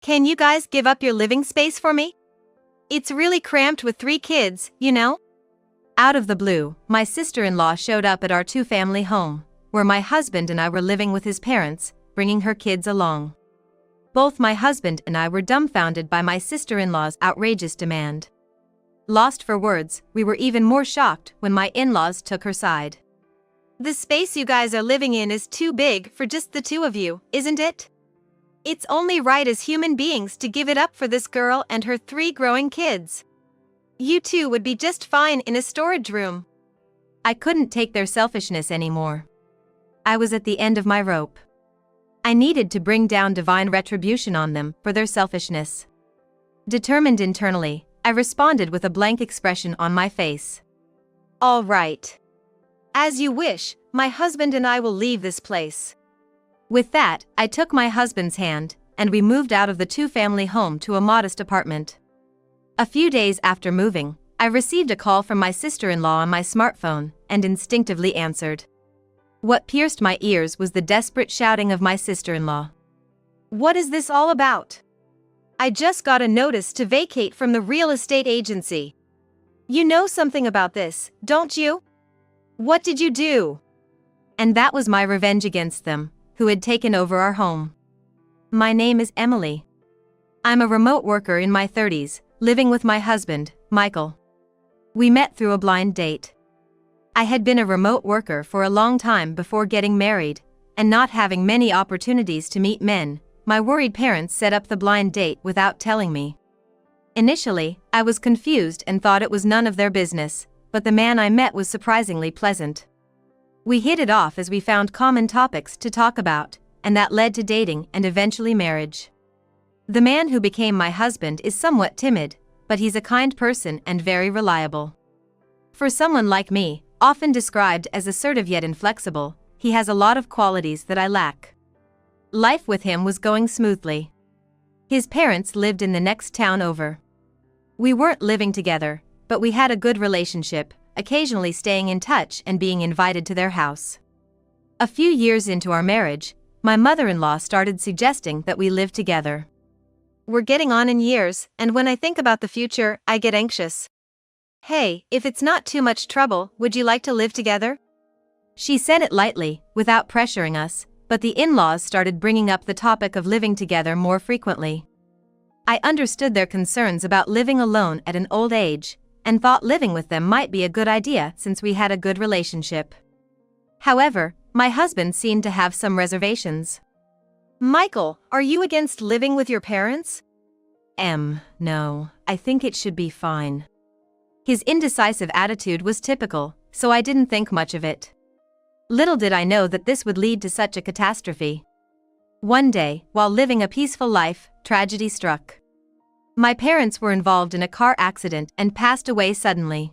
Can you guys give up your living space for me? It's really cramped with 3 kids, you know? Out of the blue, my sister-in-law showed up at our 2-family home, where my husband and I were living with his parents, bringing her kids along. Both my husband and I were dumbfounded by my sister-in-law's outrageous demand. Lost for words, we were even more shocked when my in-laws took her side. The space you guys are living in is too big for just the 2 of you, isn't it? It's only right as human beings to give it up for this girl and her 3 growing kids. You 2 would be just fine in a storage room. I couldn't take their selfishness anymore. I was at the end of my rope. I needed to bring down divine retribution on them for their selfishness. Determined internally, I responded with a blank expression on my face. All right. As you wish, my husband and I will leave this place. With that, I took my husband's hand, and we moved out of the 2-family home to a modest apartment. A few days after moving, I received a call from my sister-in-law on my smartphone, and instinctively answered. What pierced my ears was the desperate shouting of my sister-in-law. What is this all about? I just got a notice to vacate from the real estate agency. You know something about this, don't you? What did you do? And that was my revenge against them, who had taken over our home. My name is Emily. I'm a remote worker in my 30s, living with my husband, Michael. We met through a blind date. I had been a remote worker for a long time before getting married, and not having many opportunities to meet men, my worried parents set up the blind date without telling me. Initially, I was confused and thought it was none of their business, but the man I met was surprisingly pleasant. We hit it off as we found common topics to talk about, and that led to dating and eventually marriage. The man who became my husband is somewhat timid, but he's a kind person and very reliable. For someone like me, often described as assertive yet inflexible, he has a lot of qualities that I lack. Life with him was going smoothly. His parents lived in the next town over. We weren't living together, but we had a good relationship, occasionally staying in touch and being invited to their house. A few years into our marriage, my mother-in-law started suggesting that we live together. We're getting on in years, and when I think about the future, I get anxious. Hey, if it's not too much trouble, would you like to live together? She said it lightly, without pressuring us, but the in-laws started bringing up the topic of living together more frequently. I understood their concerns about living alone at an old age, and thought living with them might be a good idea since we had a good relationship. However, my husband seemed to have some reservations. Michael, are you against living with your parents? No, I think it should be fine. His indecisive attitude was typical, so I didn't think much of it. Little did I know that this would lead to such a catastrophe. One day, while living a peaceful life, tragedy struck. My parents were involved in a car accident and passed away suddenly.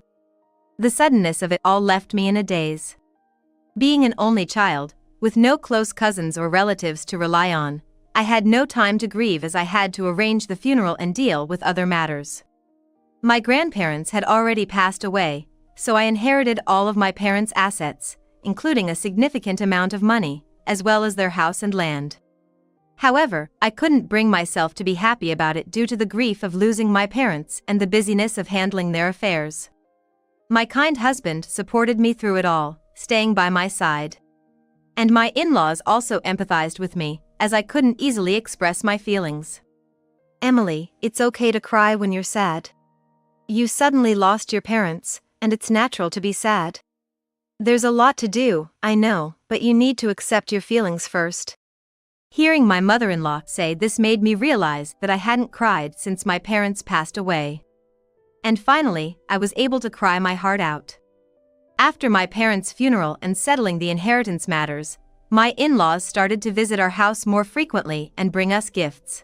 The suddenness of it all left me in a daze. Being an only child, with no close cousins or relatives to rely on, I had no time to grieve as I had to arrange the funeral and deal with other matters. My grandparents had already passed away, so I inherited all of my parents' assets, including a significant amount of money, as well as their house and land. However, I couldn't bring myself to be happy about it due to the grief of losing my parents and the busyness of handling their affairs. My kind husband supported me through it all, staying by my side. And my in-laws also empathized with me, as I couldn't easily express my feelings. Emily, it's okay to cry when you're sad. You suddenly lost your parents, and it's natural to be sad. There's a lot to do, I know, but you need to accept your feelings first. Hearing my mother-in-law say this made me realize that I hadn't cried since my parents passed away. And finally, I was able to cry my heart out. After my parents' funeral and settling the inheritance matters, my in-laws started to visit our house more frequently and bring us gifts.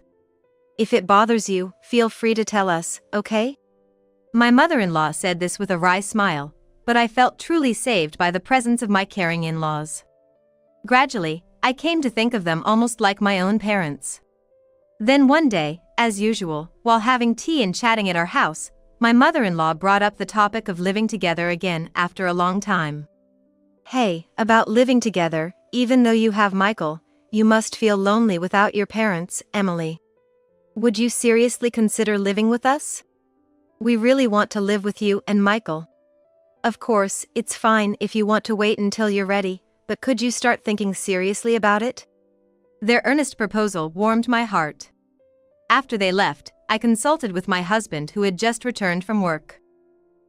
If it bothers you, feel free to tell us, okay? My mother-in-law said this with a wry smile, but I felt truly saved by the presence of my caring in-laws. Gradually, I came to think of them almost like my own parents. Then one day, as usual, while having tea and chatting at our house, my mother-in-law brought up the topic of living together again after a long time. Hey, about living together, even though you have Michael, you must feel lonely without your parents, Emily. Would you seriously consider living with us? We really want to live with you and Michael. Of course, it's fine if you want to wait until you're ready, but could you start thinking seriously about it? Their earnest proposal warmed my heart. After they left, I consulted with my husband who had just returned from work.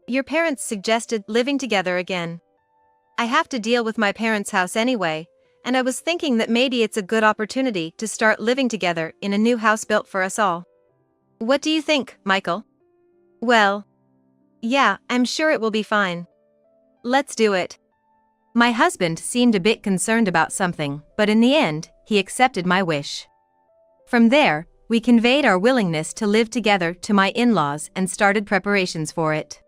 Your parents suggested living together again. I have to deal with my parents' house anyway, and I was thinking that maybe it's a good opportunity to start living together in a new house built for us all. What do you think, Michael? Well, yeah, I'm sure it will be fine. Let's do it. My husband seemed a bit concerned about something, but in the end, he accepted my wish. From there, we conveyed our willingness to live together to my in-laws and started preparations for it.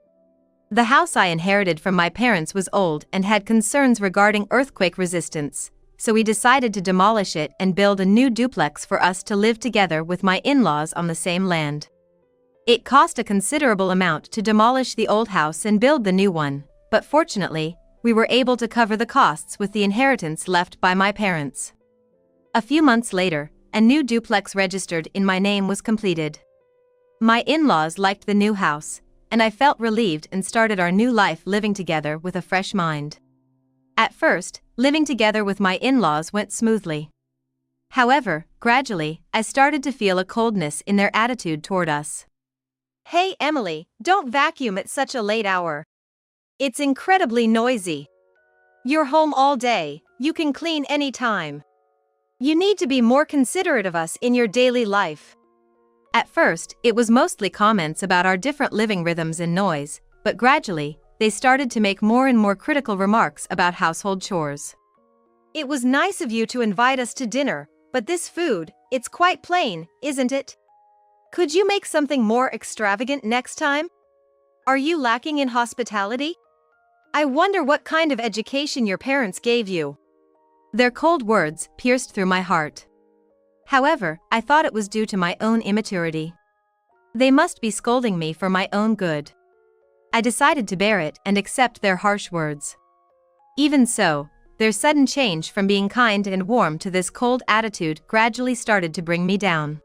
The house I inherited from my parents was old and had concerns regarding earthquake resistance, so we decided to demolish it and build a new duplex for us to live together with my in-laws on the same land. It cost a considerable amount to demolish the old house and build the new one, but fortunately, we were able to cover the costs with the inheritance left by my parents. A few months later, a new duplex registered in my name was completed. My in-laws liked the new house, and I felt relieved and started our new life living together with a fresh mind. At first, living together with my in-laws went smoothly. However, gradually, I started to feel a coldness in their attitude toward us. Hey Emily, don't vacuum at such a late hour. It's incredibly noisy. You're home all day, you can clean any time. You need to be more considerate of us in your daily life. At first, it was mostly comments about our different living rhythms and noise, but gradually, they started to make more and more critical remarks about household chores. It was nice of you to invite us to dinner, but this food, it's quite plain, isn't it? Could you make something more extravagant next time? Are you lacking in hospitality? I wonder what kind of education your parents gave you. Their cold words pierced through my heart. However, I thought it was due to my own immaturity. They must be scolding me for my own good. I decided to bear it and accept their harsh words. Even so, their sudden change from being kind and warm to this cold attitude gradually started to bring me down.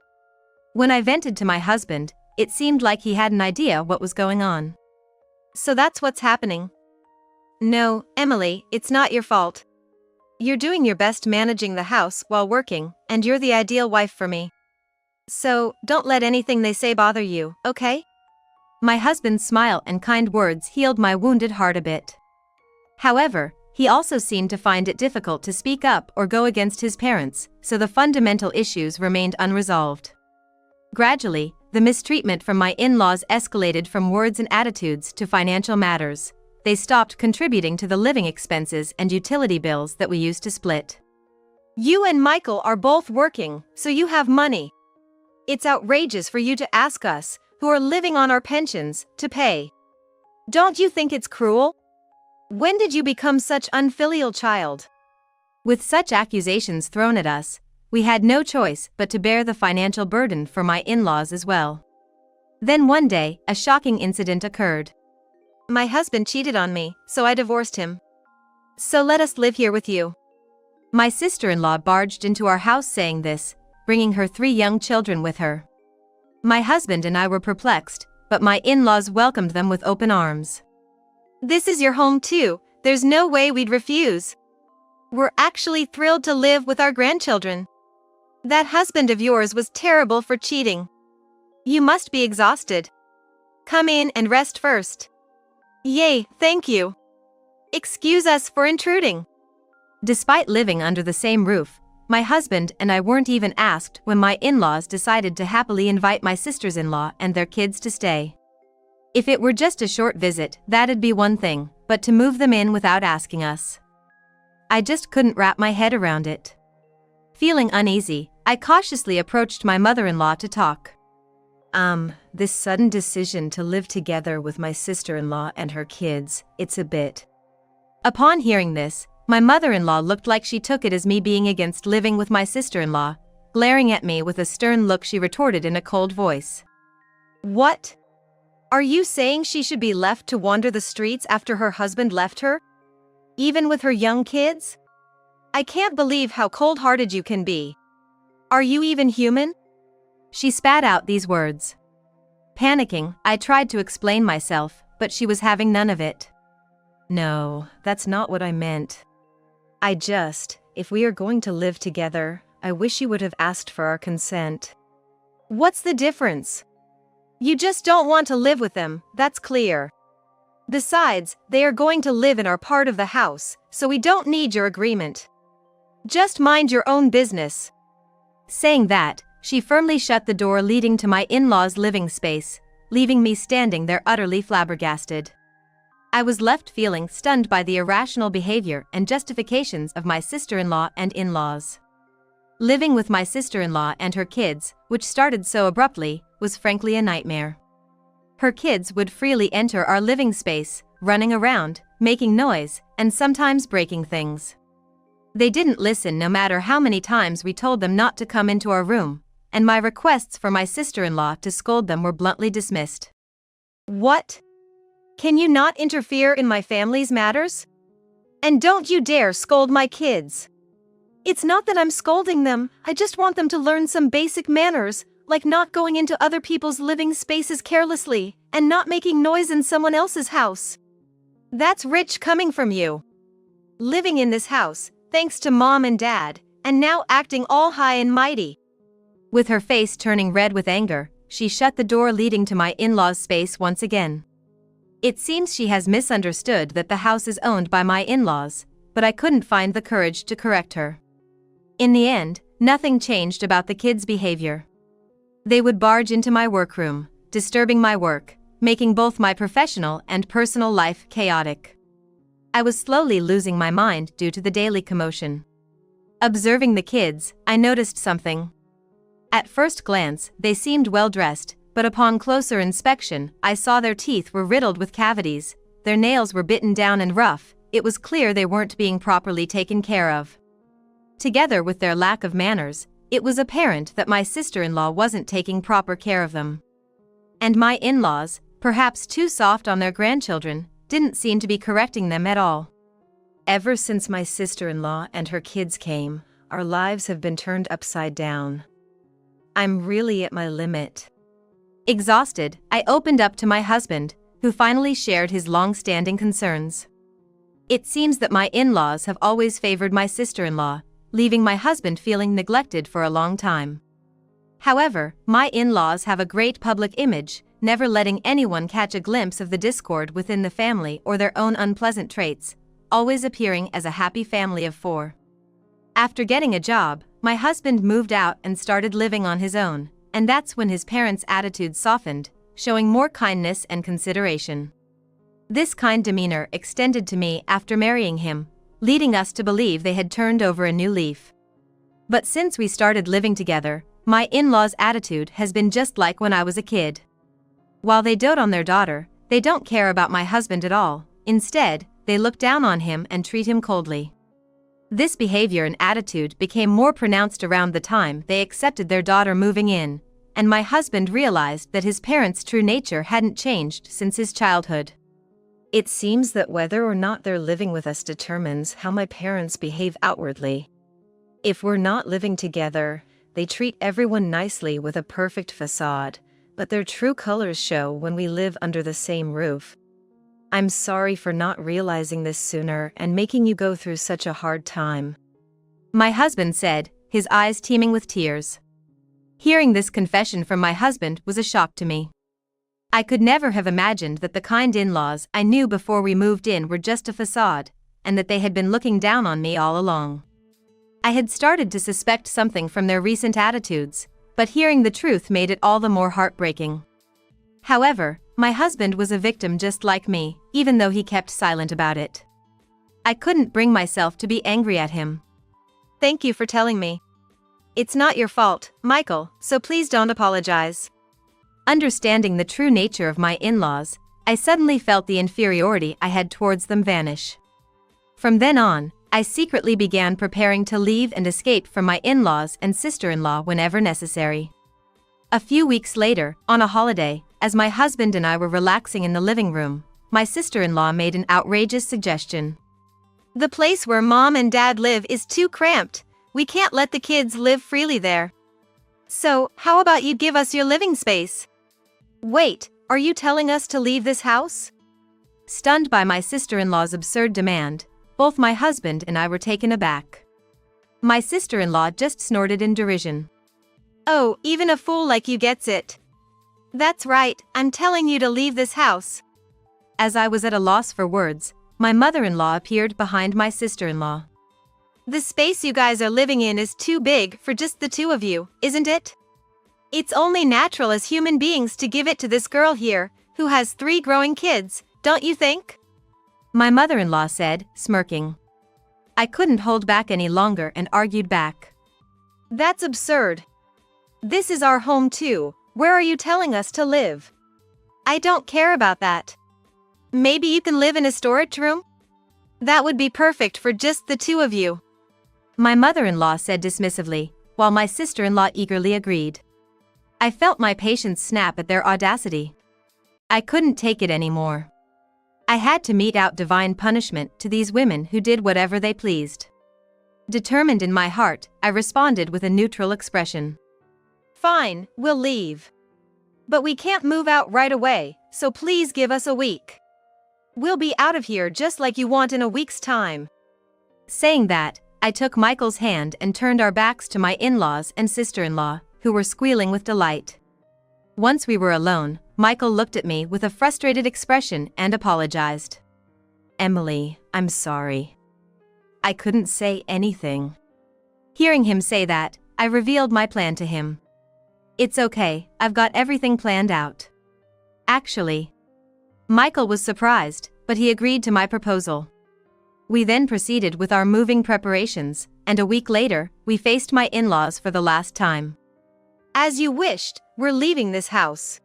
When I vented to my husband, it seemed like he had an idea what was going on. So that's what's happening. No, Emily, it's not your fault. You're doing your best managing the house while working, and you're the ideal wife for me. So, don't let anything they say bother you, okay? My husband's smile and kind words healed my wounded heart a bit. However, he also seemed to find it difficult to speak up or go against his parents, so the fundamental issues remained unresolved. Gradually, the mistreatment from my in-laws escalated from words and attitudes to financial matters. They stopped contributing to the living expenses and utility bills that we used to split. You and Michael are both working, so you have money. It's outrageous for you to ask us, who are living on our pensions, to pay. Don't you think it's cruel? When did you become such unfilial child? With such accusations thrown at us, we had no choice but to bear the financial burden for my in-laws as well. Then one day, a shocking incident occurred. My husband cheated on me, so I divorced him. So let us live here with you. My sister-in-law barged into our house saying this, bringing her 3 young children with her. My husband and I were perplexed, but my in-laws welcomed them with open arms. This is your home too, there's no way we'd refuse. We're actually thrilled to live with our grandchildren. That husband of yours was terrible for cheating. You must be exhausted. Come in and rest first. Yay, thank you. Excuse us for intruding. Despite living under the same roof, my husband and I weren't even asked when my in-laws decided to happily invite my sisters-in-law and their kids to stay. If it were just a short visit, that'd be one thing, but to move them in without asking us. I just couldn't wrap my head around it. Feeling uneasy, I cautiously approached my mother-in-law to talk. This sudden decision to live together with my sister-in-law and her kids, it's a bit. Upon hearing this, my mother-in-law looked like she took it as me being against living with my sister-in-law. Glaring at me with a stern look, she retorted in a cold voice. What? Are you saying she should be left to wander the streets after her husband left her? Even with her young kids? I can't believe how cold-hearted you can be. Are you even human? She spat out these words. Panicking, I tried to explain myself, but she was having none of it. No, that's not what I meant. If we are going to live together, I wish you would have asked for our consent. What's the difference? You just don't want to live with them, that's clear. Besides, they are going to live in our part of the house, so we don't need your agreement. Just mind your own business. Saying that, she firmly shut the door leading to my in-laws' living space, leaving me standing there utterly flabbergasted. I was left feeling stunned by the irrational behavior and justifications of my sister-in-law and in-laws. Living with my sister-in-law and her kids, which started so abruptly, was frankly a nightmare. Her kids would freely enter our living space, running around, making noise, and sometimes breaking things. They didn't listen no matter how many times we told them not to come into our room, and my requests for my sister-in-law to scold them were bluntly dismissed. What? Can you not interfere in my family's matters? And don't you dare scold my kids. It's not that I'm scolding them, I just want them to learn some basic manners, like not going into other people's living spaces carelessly, and not making noise in someone else's house. That's rich coming from you. Living in this house, thanks to Mom and Dad, and now acting all high and mighty. With her face turning red with anger, she shut the door leading to my in-laws' space once again. It seems she has misunderstood that the house is owned by my in-laws, but I couldn't find the courage to correct her. In the end, nothing changed about the kids' behavior. They would barge into my workroom, disturbing my work, making both my professional and personal life chaotic. I was slowly losing my mind due to the daily commotion. Observing the kids, I noticed something. At first glance, they seemed well-dressed, but upon closer inspection, I saw their teeth were riddled with cavities, their nails were bitten down and rough. It was clear they weren't being properly taken care of. Together with their lack of manners, it was apparent that my sister-in-law wasn't taking proper care of them. And my in-laws, perhaps too soft on their grandchildren, didn't seem to be correcting them at all. Ever since my sister-in-law and her kids came, our lives have been turned upside down. I'm really at my limit. Exhausted, I opened up to my husband, who finally shared his long-standing concerns. It seems that my in-laws have always favored my sister-in-law, leaving my husband feeling neglected for a long time. However, my in-laws have a great public image, never letting anyone catch a glimpse of the discord within the family or their own unpleasant traits, always appearing as a happy family of four. After getting a job, my husband moved out and started living on his own, and that's when his parents' attitudes softened, showing more kindness and consideration. This kind demeanor extended to me after marrying him, leading us to believe they had turned over a new leaf. But since we started living together, my in-laws' attitude has been just like when I was a kid. While they dote on their daughter, they don't care about my husband at all. Instead, they look down on him and treat him coldly. This behavior and attitude became more pronounced around the time they accepted their daughter moving in, and my husband realized that his parents' true nature hadn't changed since his childhood. It seems that whether or not they're living with us determines how my parents behave outwardly. If we're not living together, they treat everyone nicely with a perfect facade, but their true colors show when we live under the same roof. I'm sorry for not realizing this sooner and making you go through such a hard time. My husband said, his eyes teeming with tears. Hearing this confession from my husband was a shock to me. I could never have imagined that the kind in-laws I knew before we moved in were just a facade, and that they had been looking down on me all along. I had started to suspect something from their recent attitudes, but hearing the truth made it all the more heartbreaking. However, my husband was a victim just like me, even though he kept silent about it. I couldn't bring myself to be angry at him. Thank you for telling me. It's not your fault, Michael, so please don't apologize. Understanding the true nature of my in-laws, I suddenly felt the inferiority I had towards them vanish. From then on, I secretly began preparing to leave and escape from my in-laws and sister-in-law whenever necessary. A few weeks later, on a holiday, as my husband and I were relaxing in the living room, my sister-in-law made an outrageous suggestion. The place where Mom and Dad live is too cramped. We can't let the kids live freely there. So, how about you give us your living space? Wait, are you telling us to leave this house? Stunned by my sister-in-law's absurd demand, both my husband and I were taken aback. My sister-in-law just snorted in derision. Oh, even a fool like you gets it. That's right, I'm telling you to leave this house. As I was at a loss for words, my mother-in-law appeared behind my sister-in-law. The space you guys are living in is too big for just the two of you, isn't it? It's only natural as human beings to give it to this girl here, who has 3 growing kids, don't you think? My mother-in-law said, smirking. I couldn't hold back any longer and argued back. That's absurd. This is our home too. Where are you telling us to live? I don't care about that. Maybe you can live in a storage room? That would be perfect for just the two of you. My mother-in-law said dismissively, while my sister-in-law eagerly agreed. I felt my patience snap at their audacity. I couldn't take it anymore. I had to mete out divine punishment to these women who did whatever they pleased. Determined in my heart, I responded with a neutral expression. Fine, we'll leave. But we can't move out right away, so please give us a week. We'll be out of here just like you want in a week's time. Saying that, I took Michael's hand and turned our backs to my in-laws and sister-in-law, who were squealing with delight. Once we were alone, Michael looked at me with a frustrated expression and apologized. Emily, I'm sorry. I couldn't say anything. Hearing him say that, I revealed my plan to him. It's okay, I've got everything planned out. Actually. Michael was surprised, but he agreed to my proposal. We then proceeded with our moving preparations, and a week later, we faced my in-laws for the last time. As you wished, we're leaving this house.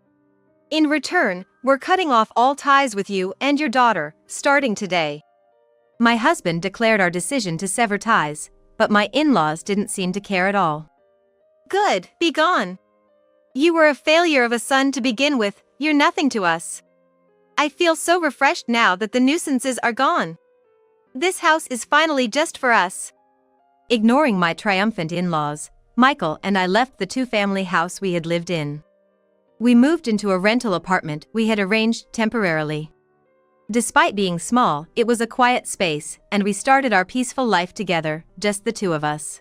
In return, we're cutting off all ties with you and your daughter, starting today. My husband declared our decision to sever ties, but my in-laws didn't seem to care at all. Good, be gone. You were a failure of a son to begin with, you're nothing to us. I feel so refreshed now that the nuisances are gone. This house is finally just for us. Ignoring my triumphant in-laws, Michael and I left the 2-family house we had lived in. We moved into a rental apartment we had arranged temporarily. Despite being small, it was a quiet space, and we started our peaceful life together, just the two of us.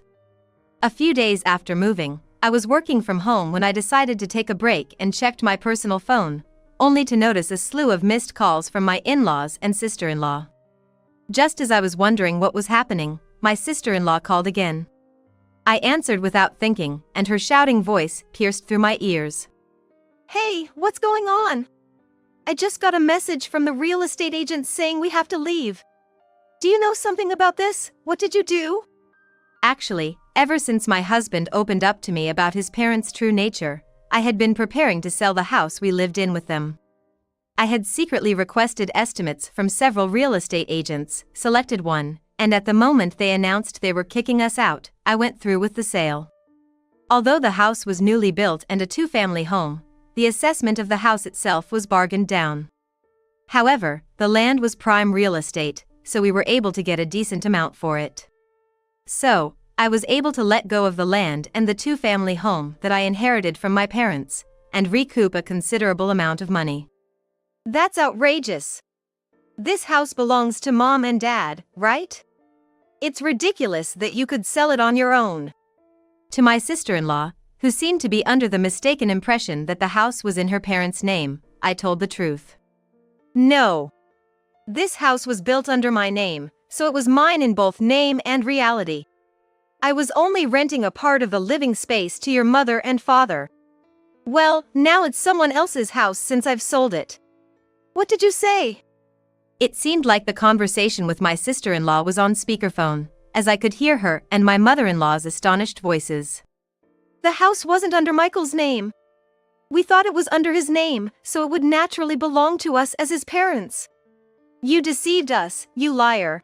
A few days after moving, I was working from home when I decided to take a break and checked my personal phone, only to notice a slew of missed calls from my in-laws and sister-in-law. Just as I was wondering what was happening, my sister-in-law called again. I answered without thinking, and her shouting voice pierced through my ears. Hey, what's going on? I just got a message from the real estate agent saying we have to leave. Do you know something about this? What did you do? Actually, ever since my husband opened up to me about his parents' true nature, I had been preparing to sell the house we lived in with them. I had secretly requested estimates from several real estate agents, selected one, and at the moment they announced they were kicking us out, I went through with the sale. Although the house was newly built and a 2-family home, the assessment of the house itself was bargained down. However, the land was prime real estate, so we were able to get a decent amount for it. So, I was able to let go of the land and the 2-family home that I inherited from my parents, and recoup a considerable amount of money. That's outrageous. This house belongs to Mom and Dad, right? It's ridiculous that you could sell it on your own. To my sister-in-law, who seemed to be under the mistaken impression that the house was in her parents' name, I told the truth. No. This house was built under my name, so it was mine in both name and reality. I was only renting a part of the living space to your mother and father. Well, now it's someone else's house since I've sold it. What did you say? It seemed like the conversation with my sister-in-law was on speakerphone, as I could hear her and my mother-in-law's astonished voices. The house wasn't under Michael's name. We thought it was under his name, so it would naturally belong to us as his parents. You deceived us, you liar.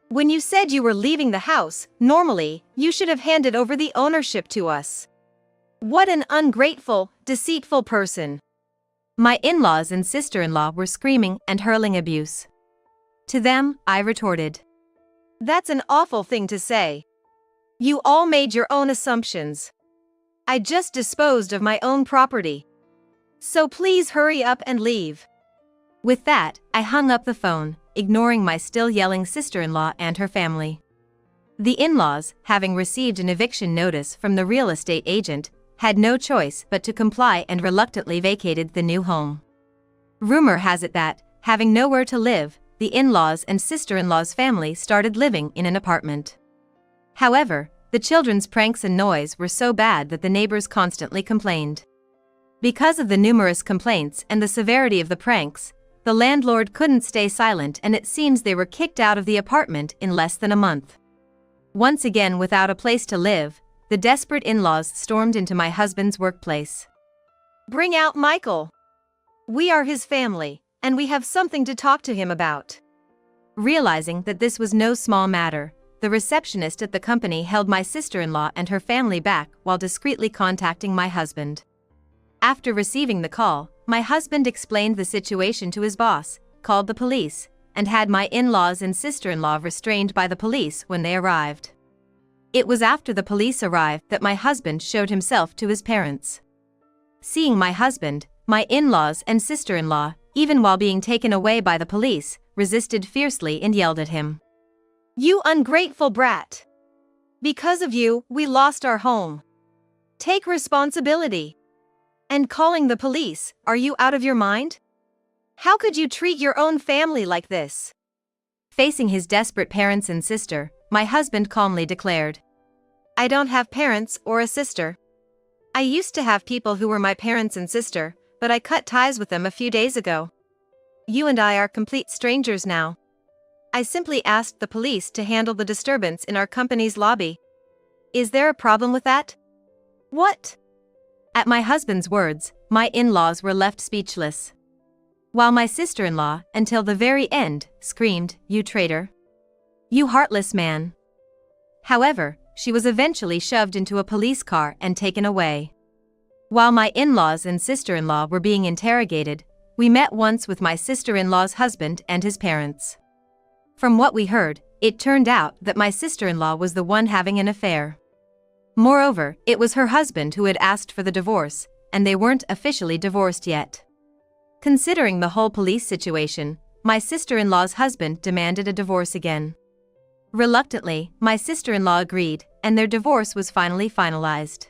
When you said you were leaving the house, normally, you should have handed over the ownership to us. What an ungrateful, deceitful person. My in-laws and sister-in-law were screaming and hurling abuse. To them, I retorted. That's an awful thing to say. You all made your own assumptions. I just disposed of my own property. So please hurry up and leave." With that, I hung up the phone, ignoring my still yelling sister-in-law and her family. The in-laws, having received an eviction notice from the real estate agent, had no choice but to comply and reluctantly vacated the new home. Rumor has it that, having nowhere to live, the in-laws and sister-in-law's family started living in an apartment. However, the children's pranks and noise were so bad that the neighbors constantly complained. Because of the numerous complaints and the severity of the pranks, the landlord couldn't stay silent, and it seems they were kicked out of the apartment in less than a month. Once again without a place to live, the desperate in-laws stormed into my husband's workplace. "Bring out Michael. We are his family, and we have something to talk to him about." Realizing that this was no small matter, the receptionist at the company held my sister-in-law and her family back while discreetly contacting my husband. After receiving the call, my husband explained the situation to his boss, called the police, and had my in-laws and sister-in-law restrained by the police when they arrived. It was after the police arrived that my husband showed himself to his parents. Seeing my husband, my in-laws and sister-in-law, even while being taken away by the police, resisted fiercely and yelled at him. "You ungrateful brat! Because of you, we lost our home. Take responsibility. And calling the police, are you out of your mind? How could you treat your own family like this?" Facing his desperate parents and sister, my husband calmly declared, "I don't have parents or a sister. I used to have people who were my parents and sister, but I cut ties with them a few days ago. You and I are complete strangers now. I simply asked the police to handle the disturbance in our company's lobby. Is there a problem with that?" "What?" At my husband's words, my in-laws were left speechless. While my sister-in-law, until the very end, screamed, "You traitor! You heartless man!" However, she was eventually shoved into a police car and taken away. While my in-laws and sister-in-law were being interrogated, we met once with my sister-in-law's husband and his parents. From what we heard, it turned out that my sister-in-law was the one having an affair. Moreover, it was her husband who had asked for the divorce, and they weren't officially divorced yet. Considering the whole police situation, my sister-in-law's husband demanded a divorce again. Reluctantly, my sister-in-law agreed, and their divorce was finally finalized.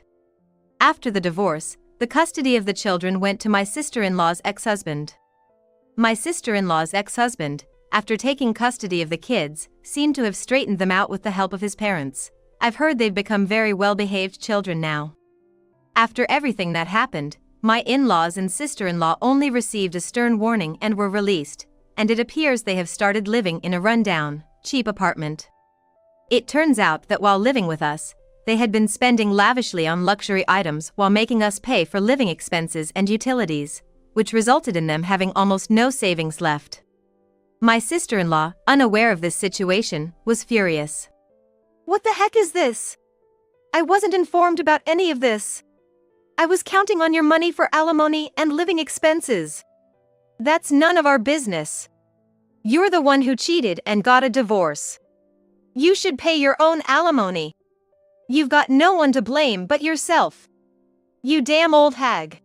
After the divorce, the custody of the children went to my sister-in-law's ex-husband. My sister-in-law's ex-husband, after taking custody of the kids, seemed to have straightened them out with the help of his parents. I've heard they've become very well-behaved children now. After everything that happened, my in-laws and sister-in-law only received a stern warning and were released, and it appears they have started living in a run-down, cheap apartment. It turns out that while living with us, they had been spending lavishly on luxury items while making us pay for living expenses and utilities, which resulted in them having almost no savings left. My sister-in-law, unaware of this situation, was furious. "What the heck is this? I wasn't informed about any of this. I was counting on your money for alimony and living expenses. That's none of our business. You're the one who cheated and got a divorce. You should pay your own alimony. You've got no one to blame but yourself. You damn old hag."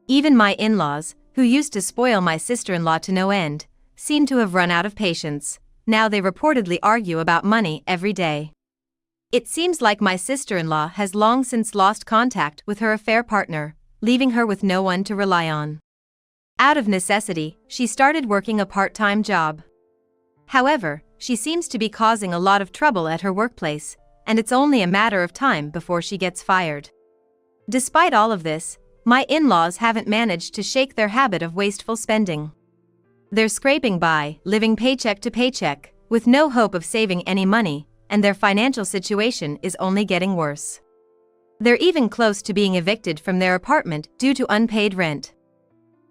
Even my in-laws, who used to spoil my sister-in-law to no end, seemed to have run out of patience. Now they reportedly argue about money every day. It seems like my sister-in-law has long since lost contact with her affair partner, leaving her with no one to rely on. Out of necessity, she started working a part-time job. However, she seems to be causing a lot of trouble at her workplace, and it's only a matter of time before she gets fired. Despite all of this, my in-laws haven't managed to shake their habit of wasteful spending. They're scraping by, living paycheck to paycheck, with no hope of saving any money, and their financial situation is only getting worse. They're even close to being evicted from their apartment due to unpaid rent.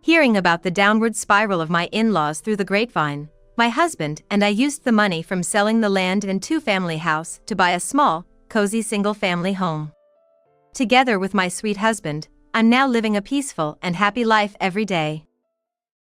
Hearing about the downward spiral of my in-laws through the grapevine, my husband and I used the money from selling the land and two-family house to buy a small, cozy single-family home. Together with my sweet husband, I'm now living a peaceful and happy life every day.